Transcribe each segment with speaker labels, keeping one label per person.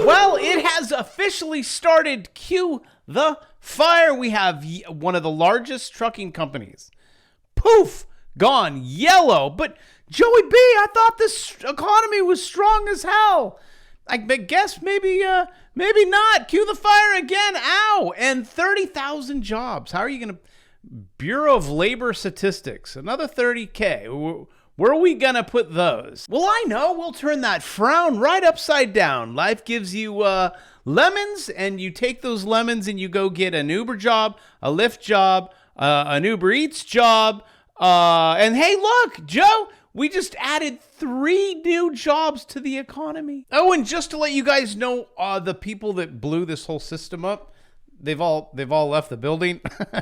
Speaker 1: Well, it has officially started. Cue the fire. We have one of the largest trucking companies. Poof, gone yellow. But Joey B, I thought this economy was strong as hell. I guess maybe not. Cue the fire again. Ow. And 30,000 jobs. How are you going to... Bureau of Labor Statistics, another 30K. Where are we going to put those? Well, I know. We'll turn that frown right upside down. Life gives you lemons, and you take those lemons and you go get an Uber job, a Lyft job, an Uber Eats job. And hey, look, Joe, we just added 3 new jobs to the economy. Oh, and just to let you guys know, the people that blew this whole system up, they've all left the building.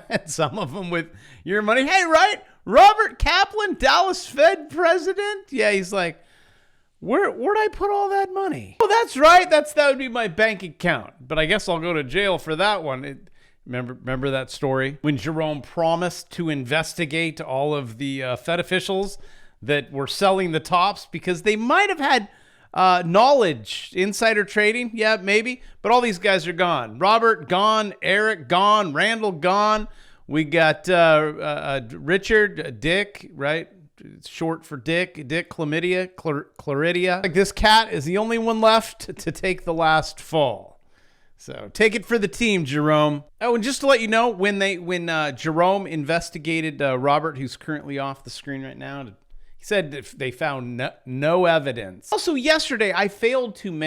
Speaker 1: And some of them with your money. Hey, right? Robert Kaplan, Dallas Fed president. Yeah, he's like, where'd I put all that money? Oh, that's right. That would be my bank account. But I guess I'll go to jail for that one. Remember that story when Jerome promised to investigate all of the Fed officials that were selling the tops because they might have had knowledge, insider trading. Yeah, maybe. But all these guys are gone. Robert gone. Eric gone. Randall gone. We got Richard, Dick, right? It's short for Dick. Dick Claridia. Like this cat is the only one left to take the last fall. So take it for the team, Jerome. Oh, and just to let you know, when Jerome investigated Robert, who's currently off the screen right now, he said if they found no evidence. Also, yesterday, I failed to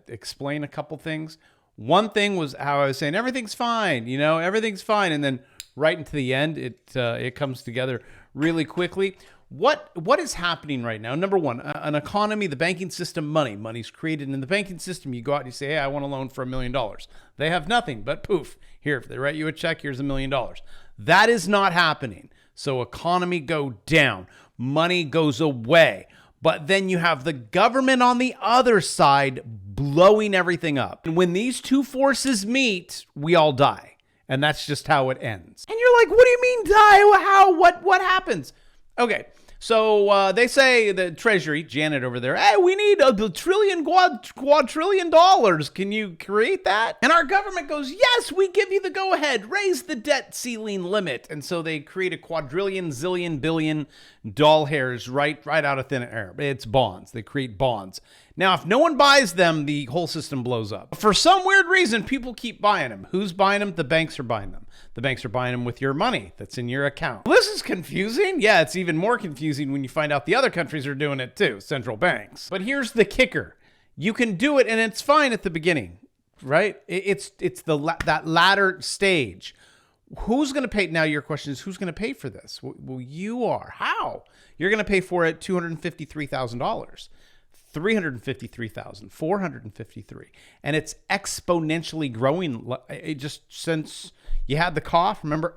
Speaker 1: explain a couple things. One thing was how I was saying, everything's fine, everything's fine. And then right into the end, it comes together really quickly. What is happening right now? Number one, an economy, the banking system, money's created in the banking system. You go out and you say, hey, I want a loan for $1 million. They have nothing, but poof, here, if they write you a check, here's $1 million. That is not happening. So economy go down. Money goes away. But then you have the government on the other side blowing everything up. And when these two forces meet, we all die. And that's just how it ends. And you're like, what do you mean die? How? What happens? Okay, so they say the Treasury, Janet over there, hey, we need quadrillion dollars. Can you create that? And our government goes, yes, we give you the go-ahead. Raise the debt ceiling limit. And so they create a quadrillion, zillion, billion doll hairs right out of thin air. It's bonds. They create bonds. Now, if no one buys them, the whole system blows up. For some weird reason, people keep buying them. Who's buying them? The banks are buying them. The banks are buying them with your money that's in your account. Well, this is confusing. Yeah, it's even more confusing when you find out the other countries are doing it too, central banks. But here's the kicker. You can do it and it's fine at the beginning, right? It's that latter stage. Who's going to pay? Now your question is, who's going to pay for this? Well, you are. How? You're going to pay for it $253,000. $353,000, $453,000, and it's exponentially growing. It just since you had the cough, remember,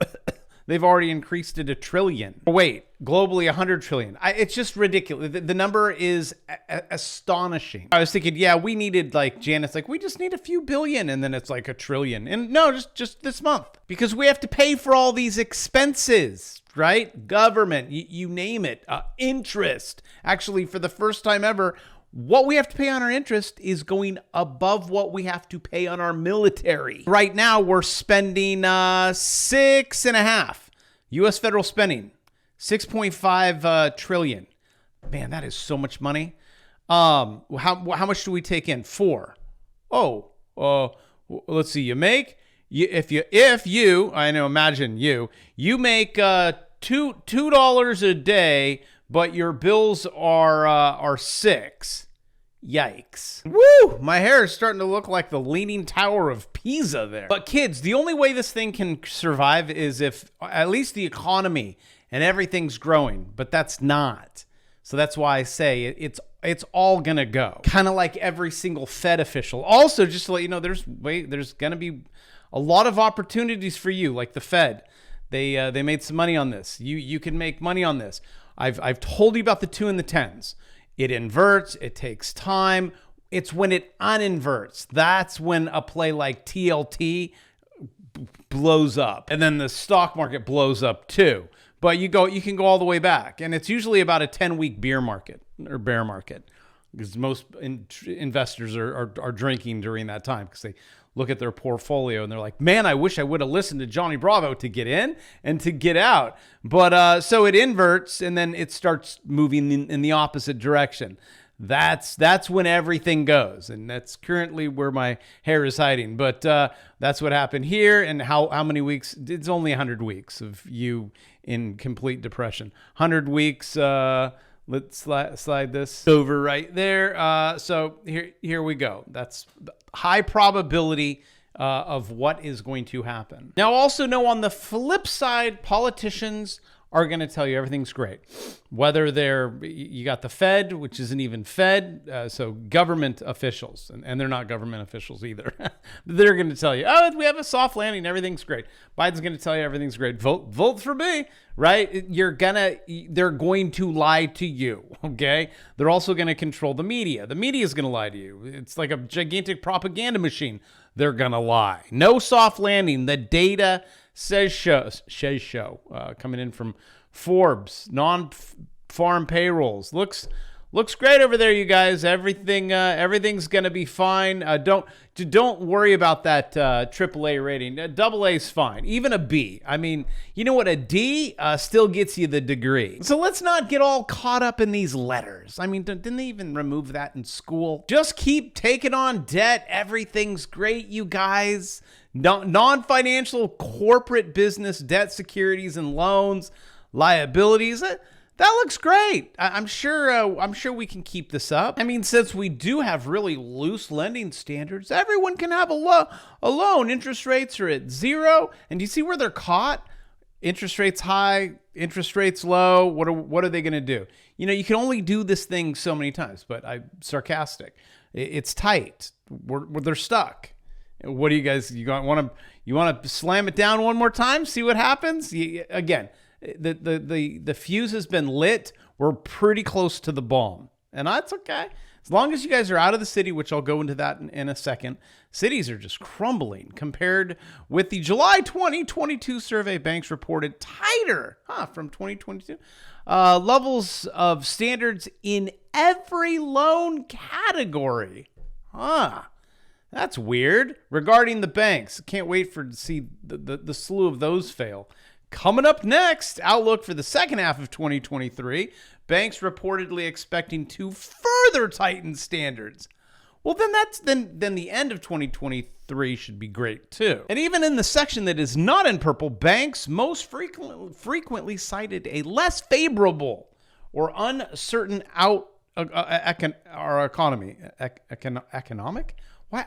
Speaker 1: they've already increased it $1 trillion. Wait, globally $100 trillion. It's just ridiculous. The number is astonishing. I was thinking, yeah, we needed Janet's we just need a few billion, and then it's like $1 trillion. And no, just this month because we have to pay for all these expenses. Right? Government, you name it, interest. Actually, for the first time ever, what we have to pay on our interest is going above what we have to pay on our military. Right now, we're spending 6.5 U.S. federal spending, 6.5 trillion. Man, that is so much money. How much do we take in? 4. Let's see. Imagine you make $2 a day, but your bills are $6. Yikes. Woo! My hair is starting to look like the Leaning Tower of Pisa there. But kids, the only way this thing can survive is if at least the economy and everything's growing, but that's not. So that's why I say it's all gonna go. Kind of like every single Fed official. Also, just to let you know, there's gonna be a lot of opportunities for you, like the Fed. They made some money on this. You can make money on this. I've told you about the 2 and the 10s. It inverts. It takes time. It's when it uninverts. That's when a play like TLT blows up, and then the stock market blows up too. But you can go all the way back, and it's usually about a 10-week bear market. because most investors are drinking during that time because they look at their portfolio and they're like, man, I wish I would have listened to Johnny Bravo to get in and to get out. But so it inverts and then it starts moving in the opposite direction. That's when everything goes. And that's currently where my hair is hiding. But that's what happened here. And how many weeks? It's only 100 weeks of you in complete depression. 100 weeks. Let's slide this over right there. So here we go. That's high probability of what is going to happen. Now, also know on the flip side, politicians are going to tell you everything's great. Whether you got the Fed, which isn't even Fed, so government officials, and they're not government officials either. They're going to tell you, oh, we have a soft landing, everything's great. Biden's going to tell you everything's great. Vote for me, right? They're going to lie to you, okay? They're also going to control the media. The media is going to lie to you. It's like a gigantic propaganda machine. They're going to lie. No soft landing. The data says show. Coming in from Forbes, non-farm payrolls. Looks great over there, you guys. Everything's gonna be fine. Don't worry about that AAA rating. AA is fine. Even a B. I mean, you know what? A D still gets you the degree. So let's not get all caught up in these letters. I mean, didn't they even remove that in school? Just keep taking on debt. Everything's great, you guys. Non-financial corporate business debt securities and loans, liabilities. That looks great. I'm sure we can keep this up. I mean, since we do have really loose lending standards, everyone can have a loan. Interest rates are at 0. And do you see where they're caught? Interest rates high, interest rates low. What are they going to do? You know, you can only do this thing so many times, but I'm sarcastic. It's tight. They're stuck. What do you guys, you want to slam it down one more time? See what happens? Again, the fuse has been lit. We're pretty close to the bomb, and that's okay. As long as you guys are out of the city, which I'll go into that in a second. Cities are just crumbling compared with the July 2022 survey. Banks reported tighter from 2022 levels of standards in every loan category. That's weird. Regarding the banks, can't wait to see the slew of those fail. Coming up next, outlook for the second half of 2023. Banks reportedly expecting to further tighten standards. Well, then the end of 2023 should be great too. And even in the section that is not in purple, banks most frequently cited a less favorable or uncertain economy. Economic? Why?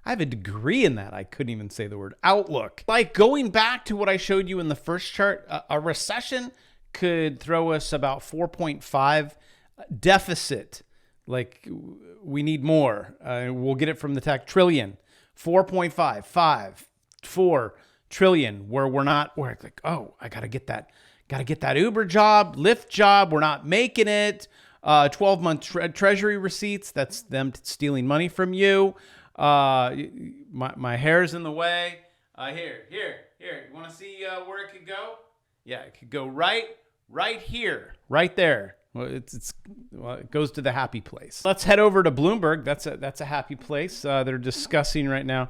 Speaker 1: I have a degree in that. I couldn't even say the word outlook. Like going back to what I showed you in the first chart, a recession could throw us about 4.5 deficit. Like we need more. We'll get it from the tech trillion. 4.5, 5, 4 trillion, where we're like, oh, I gotta get that Uber job, Lyft job. We're not making it. 12-month treasury receipts. That's them stealing money from you. My hair's in the way. Here. You want to see where it could go? Yeah, it could go right here, right there. Well, it goes to the happy place. Let's head over to Bloomberg. That's a happy place. They're discussing right now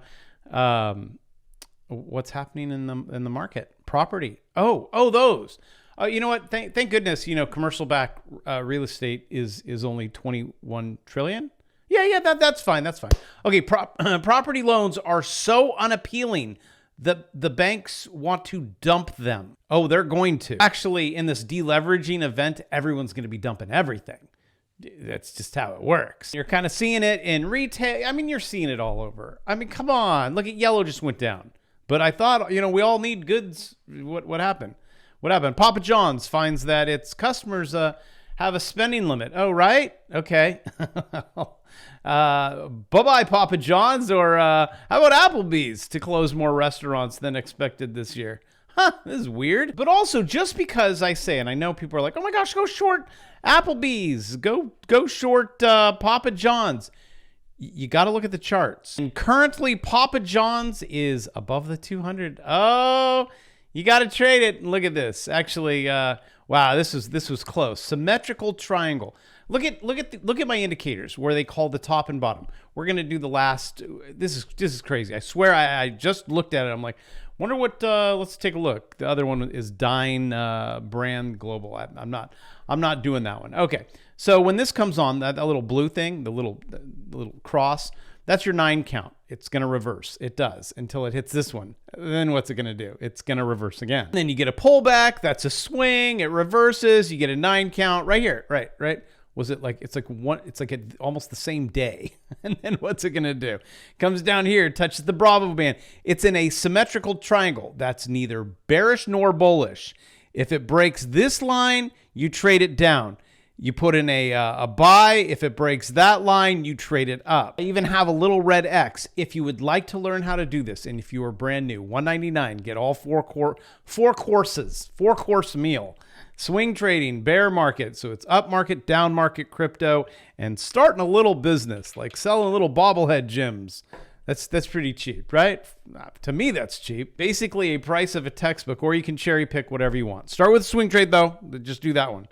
Speaker 1: what's happening in the market. Property. Oh, those. You know what? Thank goodness. You know, commercial back real estate is only 21 trillion. Yeah, that's fine. That's fine. Okay, property loans are so unappealing that the banks want to dump them. Oh, they're going to. Actually, in this deleveraging event, everyone's going to be dumping everything. That's just how it works. You're kind of seeing it in retail. I mean, you're seeing it all over. I mean, come on. Look at yellow just went down. But I thought, we all need goods. What happened? What happened? Papa John's finds that its customers have a spending limit. Oh, right? Okay. Bye-bye, Papa John's, or how about Applebee's to close more restaurants than expected this year? This is weird. But also, just because I say, and I know people are like, oh my gosh, go short Applebee's, go short Papa John's. You got to look at the charts. And currently, Papa John's is above the 200. Oh, you got to trade it. Look at this. Actually, wow, this was close. Symmetrical triangle. Look at my indicators where they call the top and bottom. We're gonna do the last. This is crazy. I swear I just looked at it. I'm like, wonder what. Let's take a look. The other one is Dine Brand Global. I'm not doing that one. Okay. So when this comes on, that little blue thing, the little cross, that's your 9 count. It's going to reverse. It does until it hits this one. Then what's it going to do? It's going to reverse again. And then you get a pullback. That's a swing. It reverses. You get a 9 count right here. Right. Was it like, it's like almost the same day. And then what's it going to do? Comes down here, touches the Bravo band. It's in a symmetrical triangle. That's neither bearish nor bullish. If it breaks this line, you trade it down. You put in a buy. If it breaks that line, you trade it up. I even have a little red X. If you would like to learn how to do this, and if you are brand new, $199, get all four courses, 4-course meal. Swing trading, bear market. So it's up market, down market, crypto, and starting a little business, like selling little bobblehead gyms. That's pretty cheap, right? To me, that's cheap. Basically a price of a textbook, or you can cherry pick whatever you want. Start with swing trade though. Just do that one.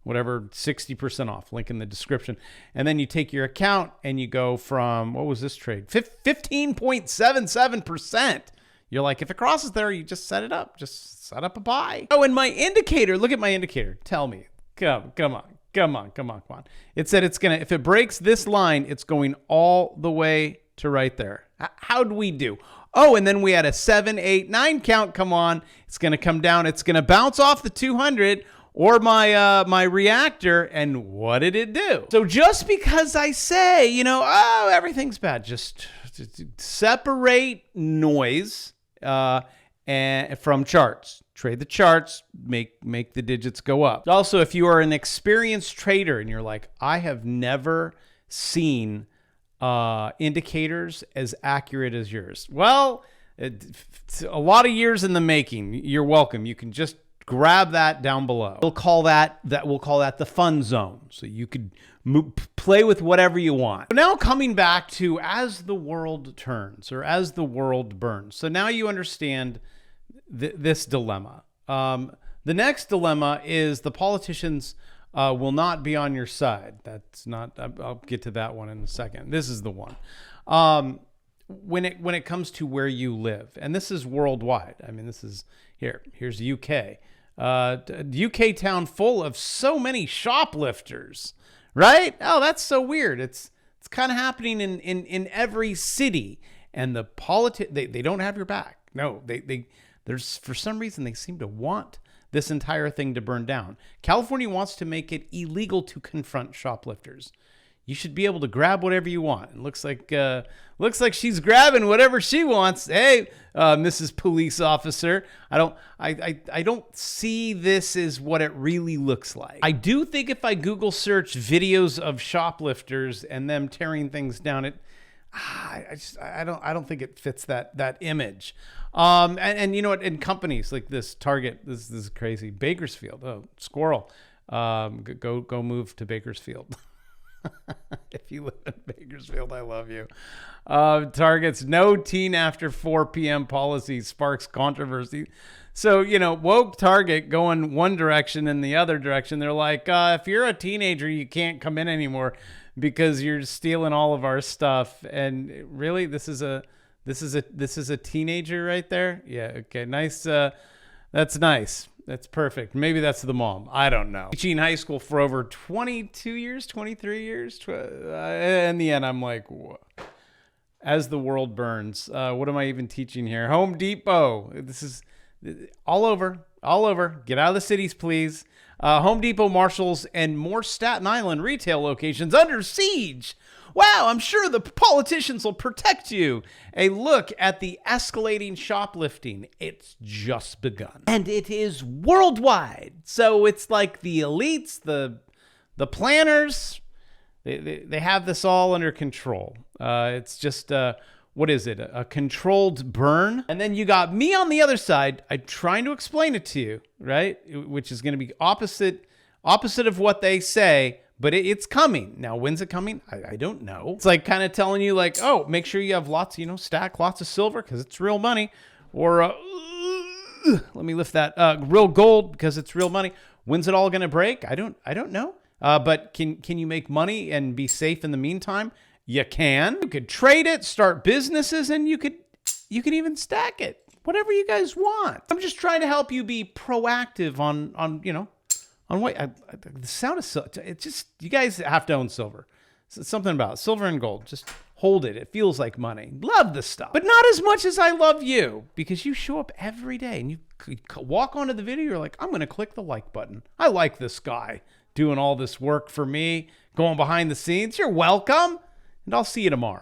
Speaker 1: Whatever, 60% off, link in the description. And then you take your account and you go from, what was this trade? 15.77%. You're like, if it crosses there, you just set it up. Just set up a buy. Oh, and my indicator, look at my indicator. Tell me, come on. It said it's gonna, if it breaks this line, it's going all the way to right there. How'd we do? Oh, and then we had a 7, 8, 9 count come on. It's gonna come down. It's gonna bounce off the 200 or my reactor, and what did it do? So just because I say, oh, everything's bad, just separate noise and from charts. Trade the charts, make the digits go up. Also, if you are an experienced trader and you're like, I have never seen indicators as accurate as yours. Well, it's a lot of years in the making. You're welcome. You can just grab that down below. We'll call that the fun zone. So you could play with whatever you want. Now coming back to as the world turns or as the world burns. So now you understand this dilemma. The next dilemma is the politicians will not be on your side. That's not, I'll get to that one in a second. This is the one. When it comes to where you live, and this is worldwide. I mean, this is here's the UK. UK town full of so many shoplifters, right? Oh, that's so weird. It's kind of happening in every city, and the they don't have your back. No, there's for some reason they seem to want this entire thing to burn down. California wants to make it illegal to confront shoplifters. You should be able to grab whatever you want. It looks like she's grabbing whatever she wants. Hey, Mrs. Police Officer, I don't see this as what it really looks like. I do think if I Google search videos of shoplifters and them tearing things down, I don't think it fits that image. And you know what? In companies like this, Target, this is crazy. Bakersfield, oh, squirrel, go move to Bakersfield. If you live in Bakersfield, I love you. Target's no teen after 4 p.m. policy sparks controversy. So, woke Target going one direction and the other direction. They're like, if you're a teenager, you can't come in anymore because you're stealing all of our stuff. And really, this is a teenager right there. Yeah. Okay. Nice. That's nice. That's perfect. Maybe that's the mom. I don't know. Teaching high school for over 22 years, 23 years. In the end, I'm like, whoa. As the world burns, what am I even teaching here? Home Depot. This is all over. Get out of the cities, please. Home Depot, Marshalls, and more Staten Island retail locations under siege. Wow, I'm sure the politicians will protect you. A look at the escalating shoplifting. It's just begun. And it is worldwide. So it's like the elites, the planners, they have this all under control. It's just, what is it? A controlled burn. And then you got me on the other side. I'm trying to explain it to you, right? Which is going to be opposite of what they say. But it's coming. Now, when's it coming? I don't know. It's like kind of telling you like, oh, make sure you have lots, stack lots of silver because it's real money. Or let me lift that real gold because it's real money. When's it all going to break? I don't know. But can you make money and be safe in the meantime? You can. You could trade it, start businesses, and you could even stack it. Whatever you guys want. I'm just trying to help you be proactive on what the sound is. It's just, you guys have to own silver. It's something about it. Silver and gold. Just hold it. It feels like money. Love this stuff, but not as much as I love you, because you show up every day and you walk onto the video. You're like, I'm going to click the like button. I like this guy doing all this work for me, going behind the scenes. You're welcome. And I'll see you tomorrow.